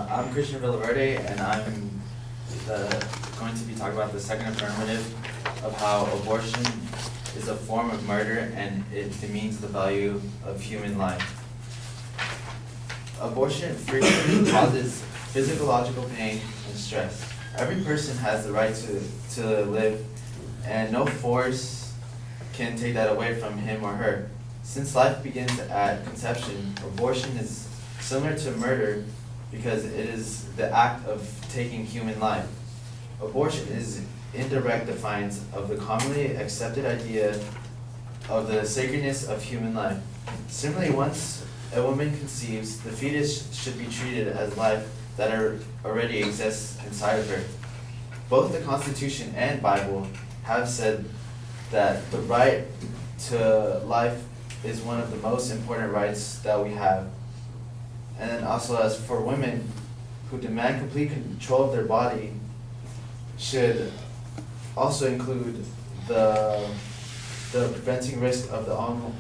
I'm Christian Villaverde, and I'm going to be talking about the second affirmative of how abortion is a form of murder and it demeans the value of human life. Abortion frequently causes physiological pain and stress. Every person has the right to live, and no force can take that away from him or her. Since life begins at conception, abortion is similar to murder because it is the act of taking human life. Abortion is indirect defiance of the commonly accepted idea of the sacredness of human life. Similarly, once a woman conceives, the fetus should be treated as life that already exists inside of her. Both the Constitution and Bible have said that the right to life is one of the most important rights that we have. And then also, as for women who demand complete control of their body, should also include the preventing risk of the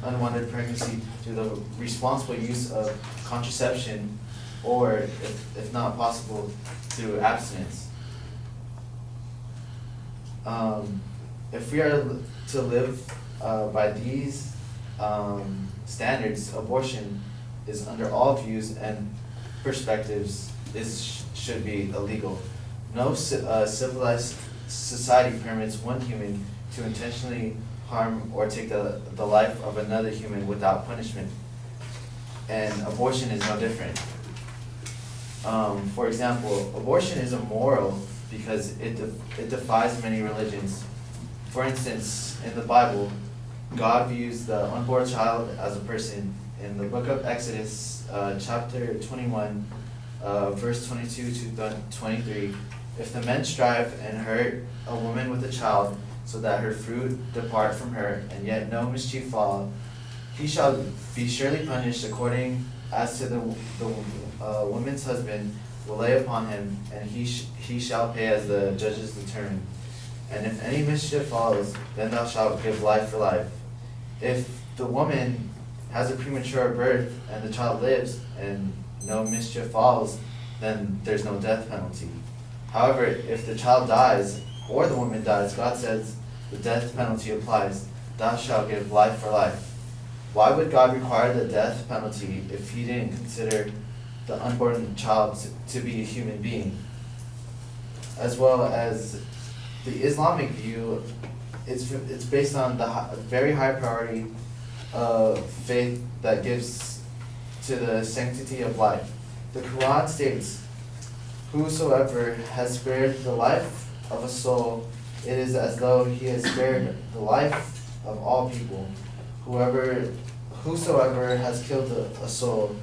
unwanted pregnancy through the responsible use of contraception, or if not possible, through abstinence. If we are to live by these standards, abortion is under all views and perspectives should be illegal. No civilized society permits one human to intentionally harm or take the life of another human without punishment. And abortion is no different. For example, abortion is immoral because it defies many religions. For instance, in the Bible, God views the unborn child as a person. In the book of Exodus, chapter 21, verse 22 to 23, if the men strive and hurt a woman with a child, so that her fruit depart from her, and yet no mischief fall, he shall be surely punished according as to the woman's husband will lay upon him, and he shall pay as the judges determine. And if any mischief follows, then thou shalt give life for life. If the woman has a premature birth and the child lives and no mischief falls, then there's no death penalty. However, if the child dies or the woman dies, God says the death penalty applies. Thou shalt give life for life. Why would God require the death penalty if he didn't consider the unborn child to be a human being? As well as the Islamic view, it's based on the very high priority of faith that gives to the sanctity of life. The Quran states, "Whosoever has spared the life of a soul, it is as though he has spared the life of all people. Whosoever has killed a soul,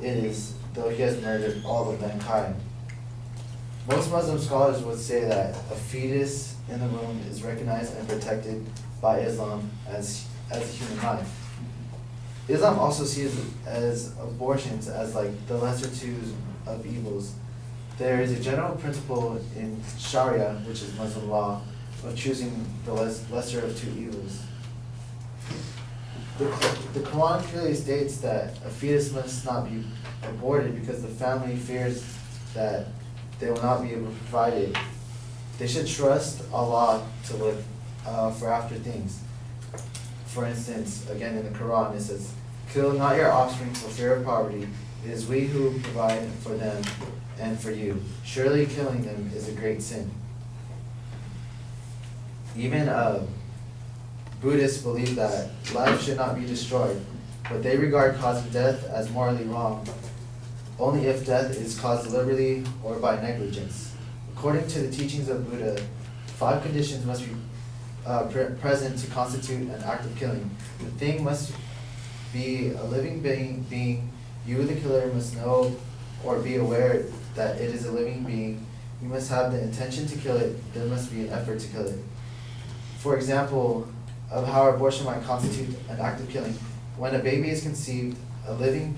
it is though he has murdered all of mankind." Most Muslim scholars would say that a fetus in the womb is recognized and protected by Islam as a human life. Islam also sees as abortions as like the lesser two of evils. There is a general principle in Sharia, which is Muslim law, of choosing the lesser of two evils. The Quran clearly states that a fetus must not be aborted because the family fears that they will not be able to provide it. They should trust Allah to live for after things. For instance, again in the Quran it says, "Kill not your offspring for fear of poverty. It is we who provide for them and for you. Surely killing them is a great sin." Even Buddhists believe that life should not be destroyed, but they regard causing death as morally wrong only if death is caused deliberately or by negligence. According to the teachings of Buddha, 5 conditions must be present to constitute an act of killing. The thing must be a living being. You, the killer, must know or be aware that it is a living being. You must have the intention to kill it. There must be an effort to kill it. For example, of how abortion might constitute an act of killing. When a baby is conceived, a living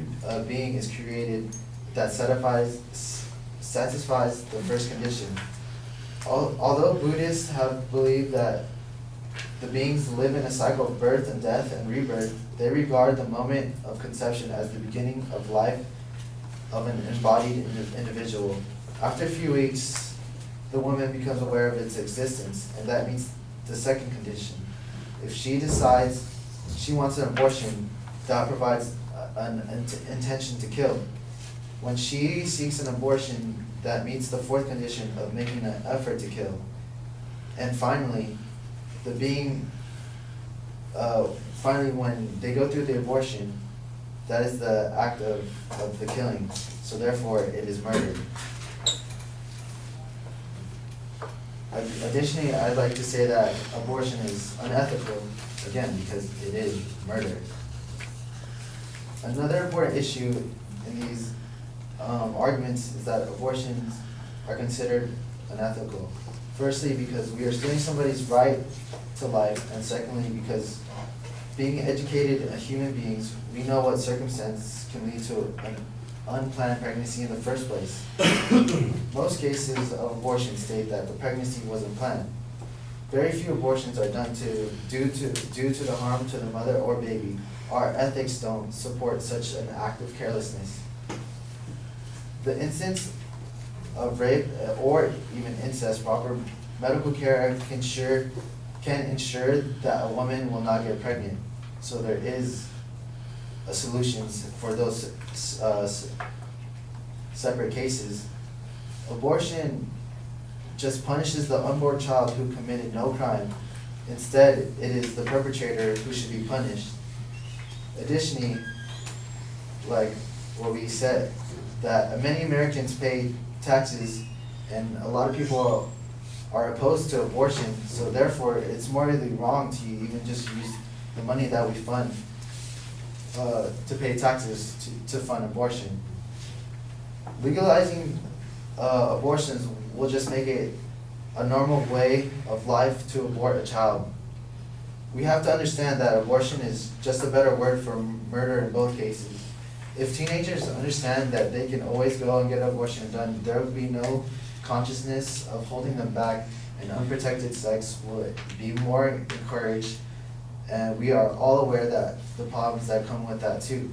being is created that satisfies the first condition. Although Buddhists have believed that the beings live in a cycle of birth and death and rebirth, they regard the moment of conception as the beginning of life of an embodied individual. After a few weeks, the woman becomes aware of its existence, and that meets the second condition. If she decides she wants an abortion, that provides an intention to kill. When she seeks an abortion, that meets the fourth condition of making an effort to kill. And finally, finally when they go through the abortion, that is the act of the killing. So therefore, it is murder. Additionally, I'd like to say that abortion is unethical, again, because it is murder. Another important issue in these arguments is that abortions are considered unethical. Firstly, because we are stealing somebody's right to life, and secondly, because being educated human beings, we know what circumstances can lead to an unplanned pregnancy in the first place. Most cases of abortion state that the pregnancy wasn't planned. Very few abortions are done due to the harm to the mother or baby. Our ethics don't support such an act of carelessness. The instance of rape or even incest, proper medical care can ensure that a woman will not get pregnant. So there is a solution for those separate cases. Abortion just punishes the unborn child who committed no crime. Instead, it is the perpetrator who should be punished. Additionally, like what we said, that many Americans pay taxes, and a lot of people are opposed to abortion, so therefore it's morally wrong to even just use the money that we fund to pay taxes to fund abortion. Legalizing abortions will just make it a normal way of life to abort a child. We have to understand that abortion is just a better word for murder in both cases. If teenagers understand that they can always go and get an abortion done, there will be no consciousness of holding them back, and unprotected sex will be more encouraged, and we are all aware that the problems that come with that too.